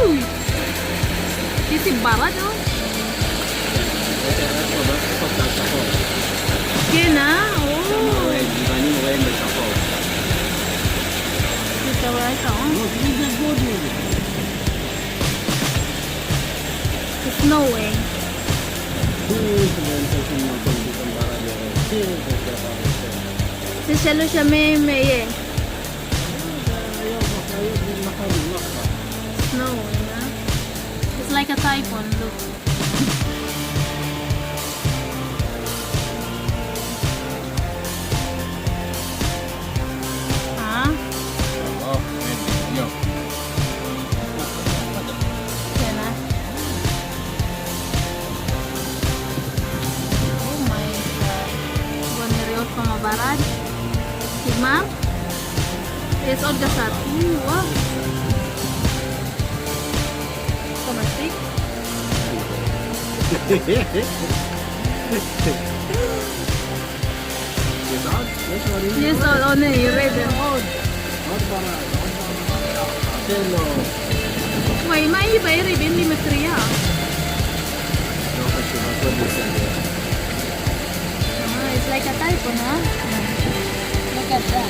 Ooh! This is Bàŕàd, oh. Again, oh. Ito wala ito, oh. It's snowing. Sisalo siya may eh. Snowing, huh? It's like a typhoon, look. Huh? Yan ah. Oh my god. Boneriot ko mga Bàŕàd. Ma'am? It's all gasat. Wow. Tomatik. Yes, all on it. You read it. Why, may iba yung ribbon ni Matria. It's like a typhoon, huh? Look at that.